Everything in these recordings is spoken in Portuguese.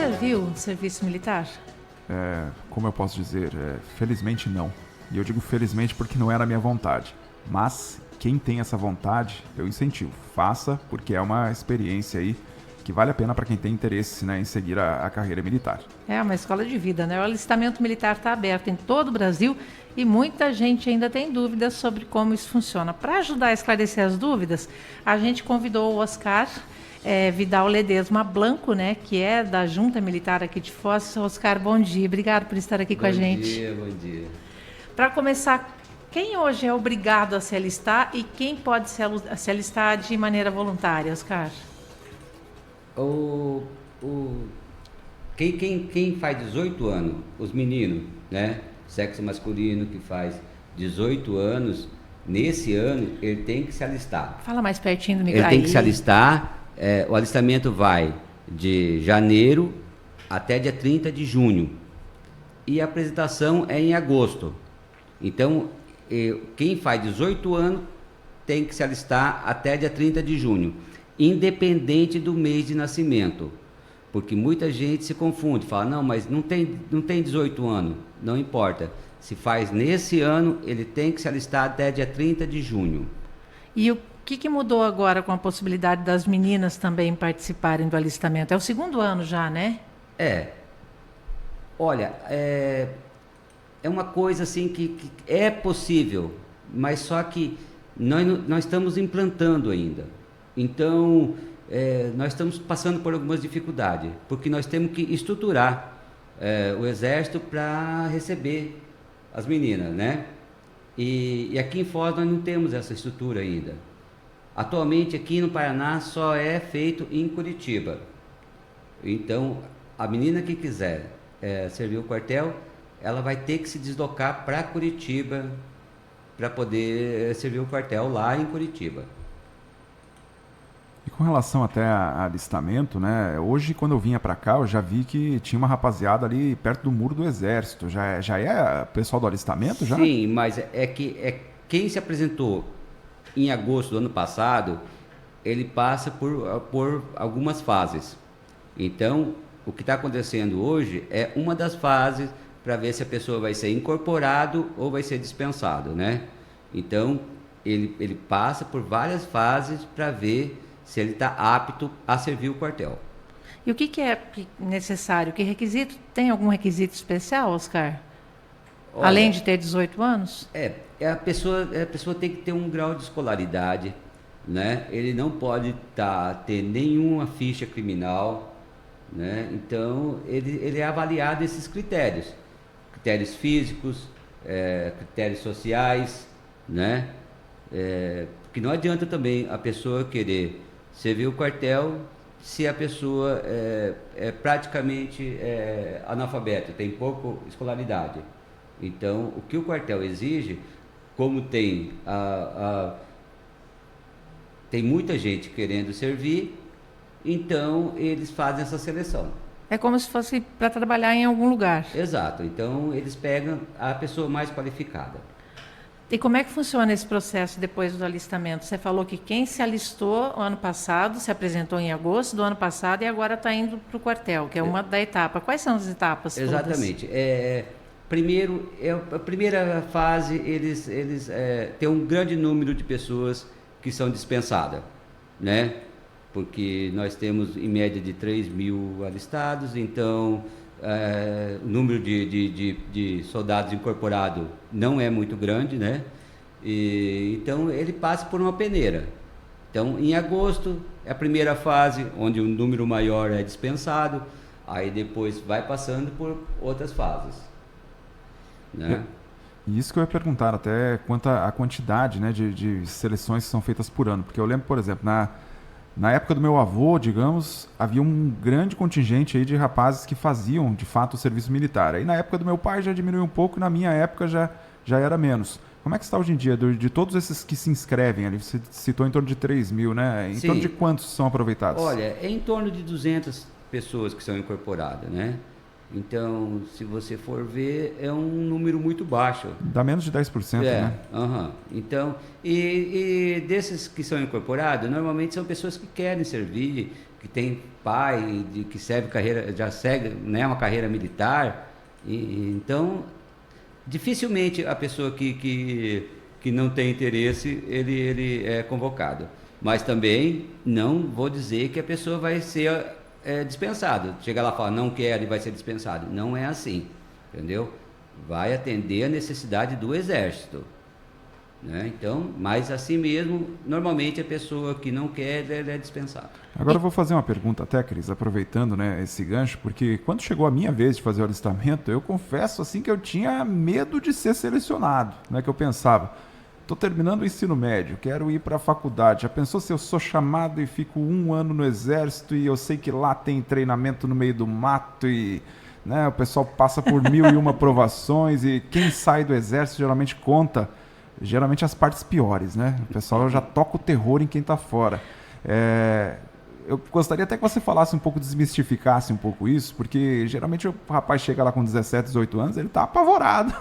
serviu o serviço militar? Como eu posso dizer, felizmente não. E eu digo felizmente porque não era a minha vontade. Mas quem tem essa vontade, eu incentivo. Faça, porque é uma experiência aí que vale a pena para quem tem interesse, né, em seguir a carreira militar. É uma escola de vida, né? O alistamento militar está aberto em todo o Brasil e muita gente ainda tem dúvidas sobre como isso funciona. Para ajudar a esclarecer as dúvidas, a gente convidou o Oscar Vidal Ledesma Blanco, né, que é da Junta Militar aqui de Foz. Oscar, bom dia. Obrigado por estar aqui com a gente. Bom dia. Para começar, quem hoje é obrigado a se alistar e quem pode se alistar de maneira voluntária, Oscar? Quem faz 18 anos, os meninos, né, sexo masculino que faz 18 anos, nesse ano ele tem que se alistar. Fala mais pertinho do microfone. Ele tem que se alistar, o alistamento vai de janeiro até dia 30 de junho e a apresentação é em agosto. Então, quem faz 18 anos tem que se alistar até dia 30 de junho. Independente do mês de nascimento, porque muita gente se confunde, fala, não, mas não tem 18 anos, não importa, se faz nesse ano, ele tem que se alistar até dia 30 de junho. E o que mudou agora com a possibilidade das meninas também participarem do alistamento? É o segundo ano já, né? Olha, é uma coisa assim que é possível, mas só que nós estamos implantando ainda. Então, nós estamos passando por algumas dificuldades, porque nós temos que estruturar o Exército para receber as meninas, né? E aqui em Foz nós não temos essa estrutura ainda. Atualmente aqui no Paraná só é feito em Curitiba. Então, a menina que quiser servir o quartel, ela vai ter que se deslocar para Curitiba para poder servir o quartel lá em Curitiba. E com relação até a alistamento, né? Hoje, quando eu vinha para cá, eu já vi que tinha uma rapaziada ali perto do muro do Exército. Já é pessoal do alistamento? Já? Sim, mas quem se apresentou em agosto do ano passado, ele passa por algumas fases. Então, o que está acontecendo hoje é uma das fases para ver se a pessoa vai ser incorporado ou vai ser dispensado, né? Então, ele passa por várias fases para ver se ele está apto a servir o quartel. E o que é necessário? Que requisito? Tem algum requisito especial, Oscar? Olha, além de ter 18 anos? A pessoa tem que ter um grau de escolaridade, né? Ele não pode ter nenhuma ficha criminal, né? Então, ele é avaliado esses critérios físicos, critérios sociais, né? Que não adianta também a pessoa querer servir o quartel se a pessoa é praticamente analfabeta, tem pouca escolaridade. Então, o que o quartel exige, como tem muita gente querendo servir, então eles fazem essa seleção. É como se fosse para trabalhar em algum lugar. Exato. Então, eles pegam a pessoa mais qualificada. E como é que funciona esse processo depois do alistamento? Você falou que quem se alistou ano passado, se apresentou em agosto do ano passado e agora está indo para o quartel, que é uma da etapa. Quais são as etapas? Exatamente. Primeiro, a primeira fase, eles têm um grande número de pessoas que são dispensadas, né? Porque nós temos em média de 3.000 alistados, então o número de soldados incorporados não é muito grande, né? Então ele passa por uma peneira. Então em agosto é a primeira fase, onde o número maior é dispensado, aí depois vai passando por outras fases, né? E isso que eu ia perguntar até quanto à quantidade, né, de seleções que são feitas por ano, porque eu lembro, por exemplo, na época do meu avô, digamos, havia um grande contingente aí de rapazes que faziam, de fato, o serviço militar. Aí na época do meu pai já diminuiu um pouco, na minha época já era menos. Como é que está hoje em dia, de todos esses que se inscrevem ali? Você citou em torno de 3.000, né? Em torno de quantos são aproveitados? Olha, é em torno de 200 pessoas que são incorporadas, né? Então, se você for ver, é um número muito baixo. Dá menos de 10%, né? Então, e desses que são incorporados, normalmente são pessoas que querem servir, que têm pai, que serve carreira, já segue, né, uma carreira militar. Então, dificilmente a pessoa que não tem interesse, ele é convocado. Mas também não vou dizer que a pessoa vai ser dispensado. Chega lá e fala, não quero e vai ser dispensado. Não é assim, entendeu? Vai atender a necessidade do Exército. Né? Então, mas assim mesmo, normalmente a pessoa que não quer, ela é dispensada. Agora eu vou fazer uma pergunta até, Cris, aproveitando, né, esse gancho, porque quando chegou a minha vez de fazer o alistamento, eu confesso assim que eu tinha medo de ser selecionado, né, que eu pensava, estou terminando o ensino médio, quero ir para a faculdade. Já pensou se eu sou chamado e fico 1 ano no Exército e eu sei que lá tem treinamento no meio do mato e, né, o pessoal passa por 1001 provações e quem sai do Exército geralmente conta as partes piores, né? O pessoal já toca o terror em quem está fora. Eu gostaria até que você falasse um pouco, desmistificasse um pouco isso, porque geralmente o rapaz chega lá com 17, 18 anos, ele está apavorado.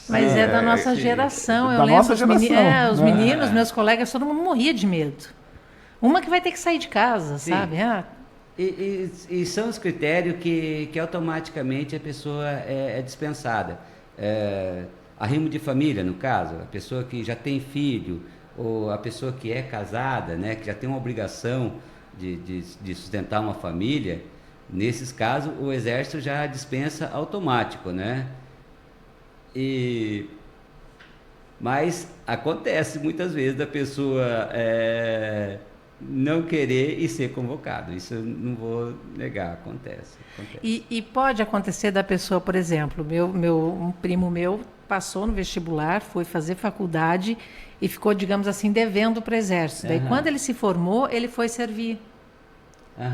Mas é da nossa geração, eu da lembro, nossa geração, os meninos, meus colegas, todo mundo morria de medo. Uma que vai ter que sair de casa, Sim. sabe? E são os critérios que automaticamente a pessoa é dispensada. Arrimo de família, no caso, a pessoa que já tem filho, ou a pessoa que é casada, né, que já tem uma obrigação de sustentar uma família, nesses casos o Exército já dispensa automático, né? Mas acontece muitas vezes da pessoa não querer e ser convocado. Isso eu não vou negar, acontece. E pode acontecer da pessoa, por exemplo, um primo meu passou no vestibular, foi fazer faculdade e ficou, digamos assim, devendo para o Exército. Daí, quando ele se formou, ele foi servir.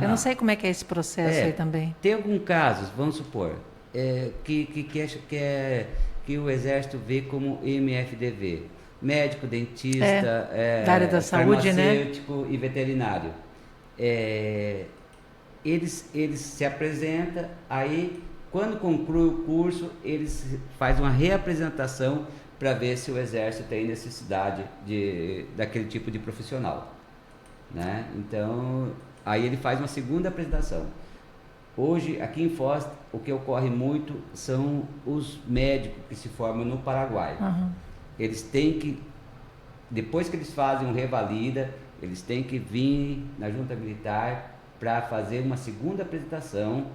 Eu não sei como é que é esse processo aí também. Tem alguns casos, vamos supor, que o Exército vê como MFDV, médico, dentista, da área da saúde, farmacêutico, né? E veterinário. Eles se apresentam, aí quando conclui o curso, eles fazem uma reapresentação para ver se o Exército tem necessidade daquele tipo de profissional, né? Então, aí ele faz uma segunda apresentação. Hoje, aqui em Foz, o que ocorre muito são os médicos que se formam no Paraguai. Eles têm que, depois que eles fazem um revalida, eles têm que vir na junta militar para fazer uma segunda apresentação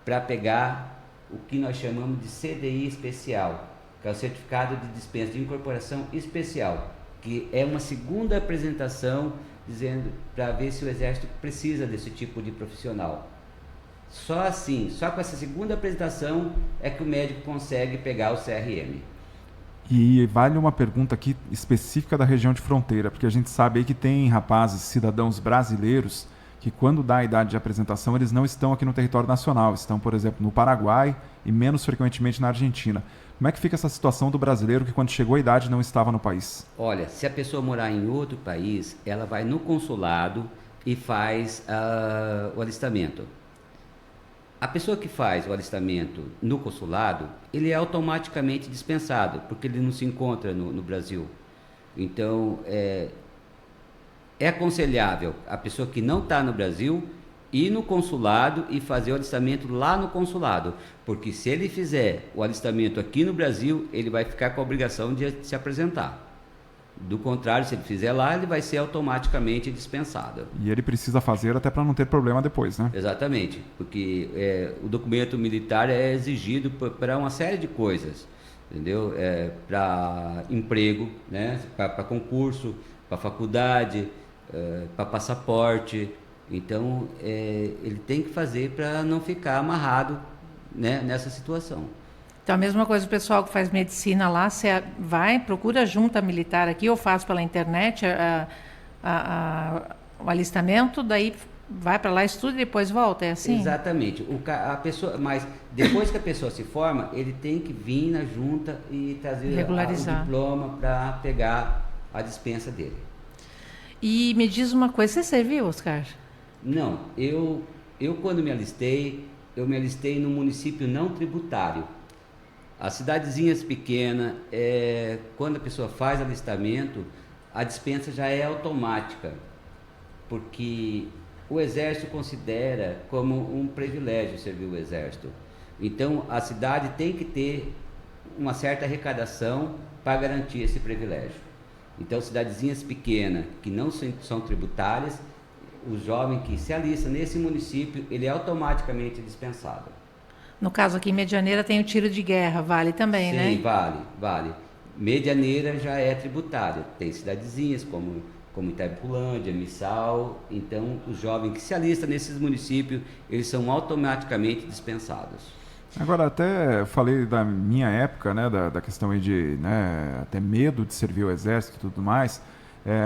para pegar o que nós chamamos de CDI especial, que é o Certificado de Dispensa de Incorporação Especial, que é uma segunda apresentação dizendo para ver se o Exército precisa desse tipo de profissional. Só assim, só com essa segunda apresentação é que o médico consegue pegar o CRM. E vale uma pergunta aqui específica da região de fronteira, porque a gente sabe aí que tem rapazes, cidadãos brasileiros, que quando dá a idade de apresentação, eles não estão aqui no território nacional, estão, por exemplo, no Paraguai e menos frequentemente na Argentina. Como é que fica essa situação do brasileiro que quando chegou a idade não estava no país? Olha, se a pessoa morar em outro país, ela vai no consulado e faz o alistamento. A pessoa que faz o alistamento no consulado, ele é automaticamente dispensado, porque ele não se encontra no Brasil. Então, é aconselhável a pessoa que não está no Brasil ir no consulado e fazer o alistamento lá no consulado, porque se ele fizer o alistamento aqui no Brasil, ele vai ficar com a obrigação de se apresentar. Do contrário, se ele fizer lá, ele vai ser automaticamente dispensado. E ele precisa fazer até para não ter problema depois, né? Exatamente, porque o documento militar é exigido para uma série de coisas, entendeu? Para emprego, né? Para concurso, para faculdade, para passaporte. Então, ele tem que fazer para não ficar amarrado, né, nessa situação. Então, a mesma coisa o pessoal que faz medicina lá, você vai, procura a junta militar aqui, ou faz pela internet o alistamento, daí vai para lá, estuda e depois volta, é assim? Exatamente. A pessoa, mas depois que a pessoa se forma, ele tem que vir na junta e trazer o diploma para pegar a dispensa dele. E me diz uma coisa, você serviu, Oscar? Não, eu quando me alistei, eu me alistei num município não tributário. As cidadezinhas pequenas, quando a pessoa faz alistamento, a dispensa já é automática, porque o Exército considera como um privilégio servir o Exército. Então, a cidade tem que ter uma certa arrecadação para garantir esse privilégio. Então, cidadezinhas pequenas, que não são tributárias, o jovem que se alista nesse município, ele é automaticamente dispensado. No caso aqui em Medianeira tem o tiro de guerra, vale também, Sim, né? Sim, vale. Medianeira já é tributária. Tem cidadezinhas como Itaipulândia, Missal. Então, os jovens que se alistam nesses municípios, eles são automaticamente dispensados. Agora, até falei da minha época, né, da questão aí de, né, até medo de servir o Exército e tudo mais,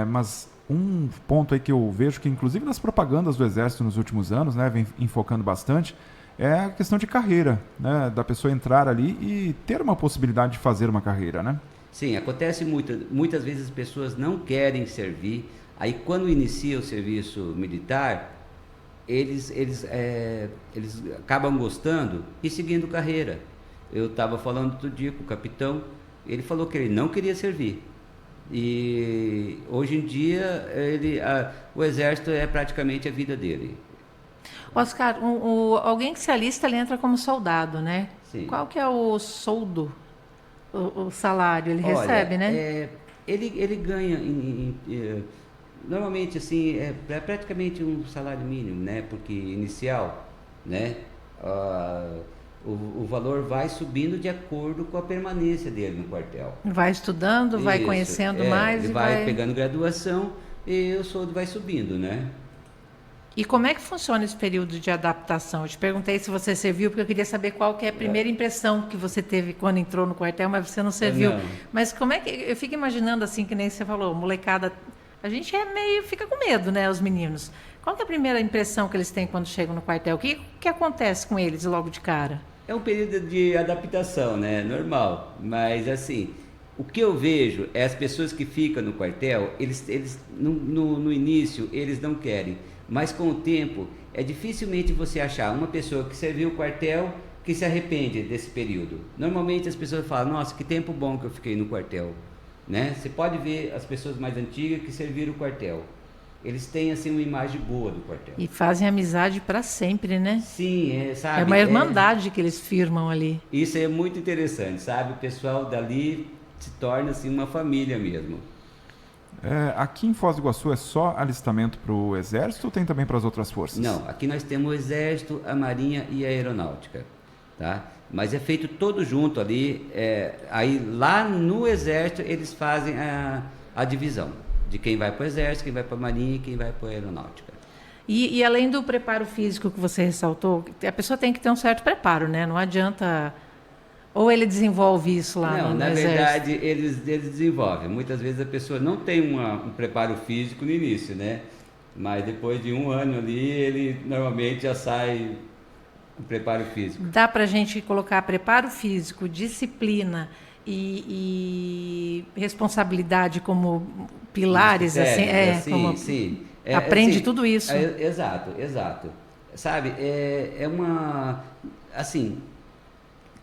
mas um ponto aí que eu vejo que, inclusive nas propagandas do Exército nos últimos anos, né, vem enfocando bastante, é a questão de carreira, né, da pessoa entrar ali e ter uma possibilidade de fazer uma carreira, né? Sim, acontece muitas vezes as pessoas não querem servir, aí quando inicia o serviço militar, eles acabam gostando e seguindo carreira. Eu estava falando outro dia com o capitão, ele falou que ele não queria servir. E hoje em dia o Exército é praticamente a vida dele. Oscar, alguém que se alista, ele entra como soldado, né? Sim. Qual que é o soldo, o salário? Ele Olha, recebe, né? Ele ganha, normalmente assim, é praticamente um salário mínimo, né? Porque inicial, né? O valor vai subindo de acordo com a permanência dele no quartel. Vai estudando, vai Isso, conhecendo mais. Ele vai pegando graduação e o soldo vai subindo, né? E como é que funciona esse período de adaptação? Eu te perguntei se você serviu, porque eu queria saber qual que é a primeira impressão que você teve quando entrou no quartel, mas você não serviu. Não. Mas como é que... Eu fico imaginando assim, que nem você falou, molecada... A gente fica com medo, né, os meninos. Qual que é a primeira impressão que eles têm quando chegam no quartel? O que acontece com eles logo de cara? É um período de adaptação, né? Normal. Mas, assim, o que eu vejo é as pessoas que ficam no quartel, eles no início, eles não querem. Mas, com o tempo, dificilmente você achar uma pessoa que serviu o quartel que se arrepende desse período. Normalmente, as pessoas falam, nossa, que tempo bom que eu fiquei no quartel. Né? Você pode ver as pessoas mais antigas que serviram o quartel. Eles têm, assim, uma imagem boa do quartel. E fazem amizade para sempre, né? Sim, sabe? É uma irmandade que eles firmam ali. Isso é muito interessante, sabe? O pessoal dali se torna, assim, uma família mesmo. Aqui em Foz do Iguaçu é só alistamento para o Exército ou tem também para as outras forças? Não, aqui nós temos o Exército, a Marinha e a Aeronáutica, tá? Mas é feito todo junto ali, aí lá no Exército eles fazem a divisão de quem vai para o Exército, quem vai para a Marinha e quem vai para a Aeronáutica. E além do preparo físico que você ressaltou, a pessoa tem que ter um certo preparo, né? Não adianta... Ou ele desenvolve isso lá não, no na Exército? verdade eles desenvolvem. Muitas vezes a pessoa não tem um preparo físico no início, né? Mas depois de um ano ali, ele normalmente já sai com preparo físico. Dá para a gente colocar preparo físico, disciplina e responsabilidade como pilares, assim, sim. Aprende assim, tudo isso. Exato. Sabe, uma... Assim,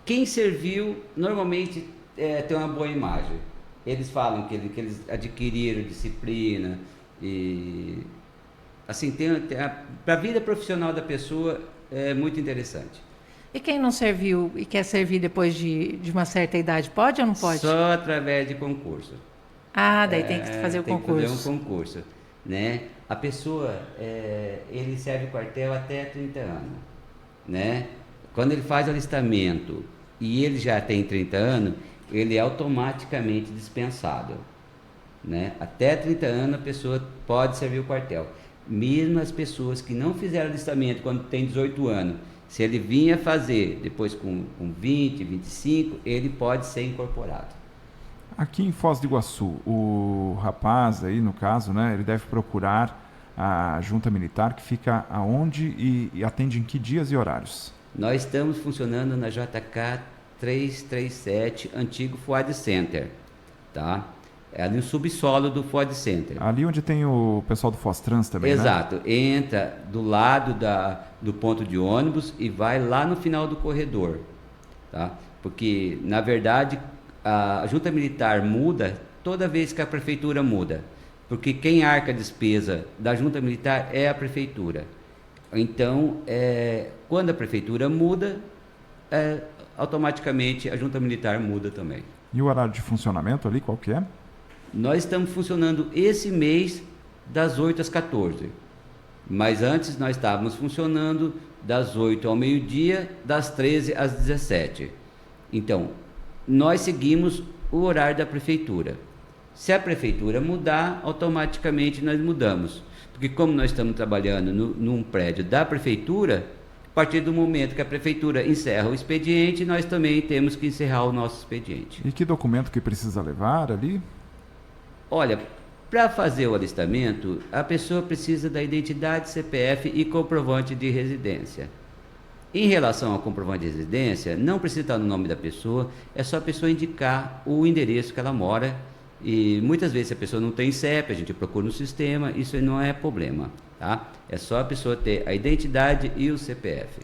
quem serviu, normalmente tem uma boa imagem. Eles falam que eles adquiriram disciplina e... Assim, para a vida profissional da pessoa é muito interessante. E quem não serviu e quer servir depois de uma certa idade, pode ou não pode? Só através de concurso. Daí tem que fazer o concurso. Tem que fazer um concurso, né? A pessoa, ele serve quartel até 30 anos, né? Quando ele faz o alistamento e ele já tem 30 anos, ele é automaticamente dispensado, né? Até 30 anos a pessoa pode servir o quartel. Mesmo as pessoas que não fizeram alistamento quando tem 18 anos, se ele vinha fazer depois com 20, 25, ele pode ser incorporado. Aqui em Foz do Iguaçu, o rapaz aí, no caso, né, ele deve procurar a junta militar que fica aonde e atende em que dias e horários? Nós estamos funcionando na JK 337, antigo Fuad Center, tá? É ali no subsolo do Ford Center. Ali onde tem o pessoal do Fostrans também, Exato. né? Entra do lado do ponto de ônibus e vai lá no final do corredor. Tá? Porque, na verdade, a junta militar muda toda vez que a prefeitura muda. Porque quem arca a despesa da junta militar é a prefeitura. Então, quando a prefeitura muda, automaticamente a junta militar muda também. E o horário de funcionamento ali, qual que é? Nós estamos funcionando esse mês das 8 às 14. Mas antes nós estávamos funcionando das 8 ao meio-dia, das 13 às 17. Então, nós seguimos o horário da prefeitura. Se a prefeitura mudar, automaticamente nós mudamos. Porque como nós estamos trabalhando num prédio da prefeitura, a partir do momento que a prefeitura encerra o expediente, nós também temos que encerrar o nosso expediente. E que documento que precisa levar ali? Olha, para fazer o alistamento, a pessoa precisa da identidade, CPF e comprovante de residência. Em relação ao comprovante de residência, não precisa estar no nome da pessoa, é só a pessoa indicar o endereço que ela mora. E muitas vezes, se a pessoa não tem CEP, a gente procura no sistema, isso não é problema, tá? É só a pessoa ter a identidade e o CPF.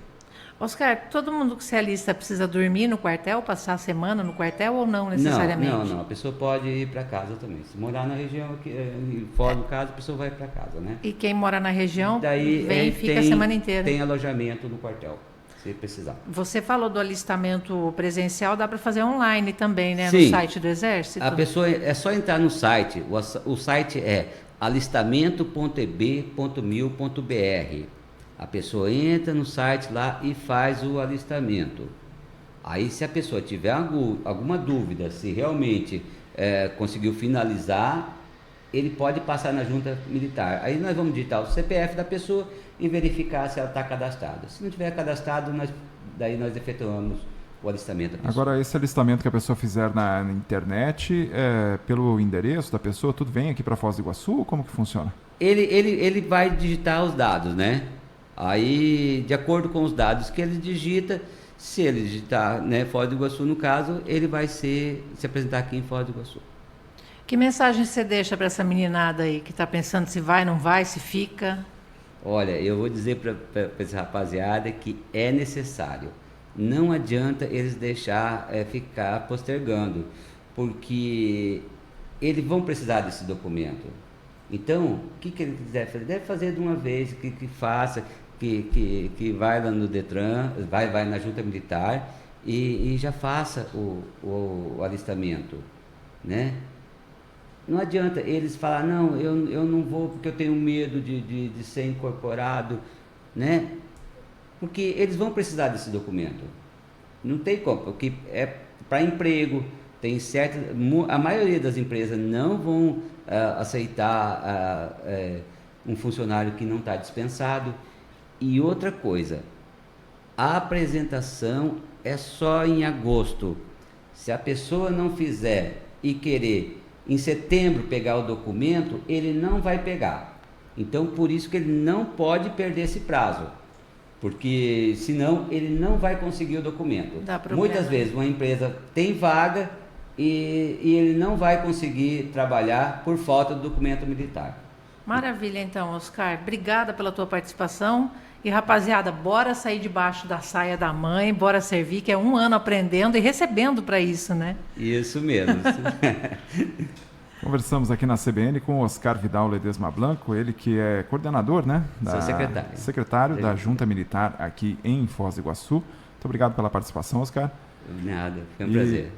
Oscar, todo mundo que se alista precisa dormir no quartel, passar a semana no quartel ou não necessariamente? Não. A pessoa pode ir para casa também. Se morar na região, fora do caso, a pessoa vai para casa, né? E quem mora na região Daí, vem e fica a semana inteira? Tem alojamento no quartel, se precisar. Você falou do alistamento presencial, dá para fazer online também, né? Sim. No site do Exército? A pessoa é só entrar no site. O site é alistamento.eb.mil.br. A pessoa entra no site lá e faz o alistamento. Aí, se a pessoa tiver alguma dúvida, se realmente conseguiu finalizar, ele pode passar na junta militar. Aí nós vamos digitar o CPF da pessoa e verificar se ela está cadastrada. Se não tiver cadastrado, daí nós efetuamos o alistamento da pessoa. Agora, esse alistamento que a pessoa fizer na internet, pelo endereço da pessoa, tudo vem aqui para Foz do Iguaçu? Como que funciona? Ele vai digitar os dados, né? Aí, de acordo com os dados que ele digita, se ele digitar, né, Foz do Iguaçu, no caso, ele vai se apresentar aqui em Foz do Iguaçu. Que mensagem você deixa para essa meninada aí que está pensando se vai, não vai, se fica? Olha, eu vou dizer para essa rapaziada que é necessário. Não adianta eles deixar ficar postergando, porque eles vão precisar desse documento. Então, o que ele quiser fazer? Deve fazer de uma vez, que faça, que vai lá no Detran, vai na junta militar e já faça o alistamento, né? Não adianta eles falar, não, eu não vou porque eu tenho medo de ser incorporado, né? Porque eles vão precisar desse documento. Não tem como, porque é para emprego, tem a maioria das empresas não vão aceitar um funcionário que não está dispensado. E outra coisa, a apresentação é só em agosto. Se a pessoa não fizer e querer em setembro pegar o documento, ele não vai pegar. Então, por isso que ele não pode perder esse prazo, porque senão ele não vai conseguir o documento. Muitas vezes uma empresa tem vaga e ele não vai conseguir trabalhar por falta do documento militar. Maravilha, então, Oscar. Obrigada pela tua participação. E, rapaziada, bora sair debaixo da saia da mãe, bora servir, que é 1 ano aprendendo e recebendo para isso, né? Isso mesmo. Conversamos aqui na CBN com o Oscar Vidal Ledesma Blanco, ele que é coordenador, né? Sou secretário. Secretário da Junta Militar aqui em Foz do Iguaçu. Muito obrigado pela participação, Oscar. Nada, foi um prazer.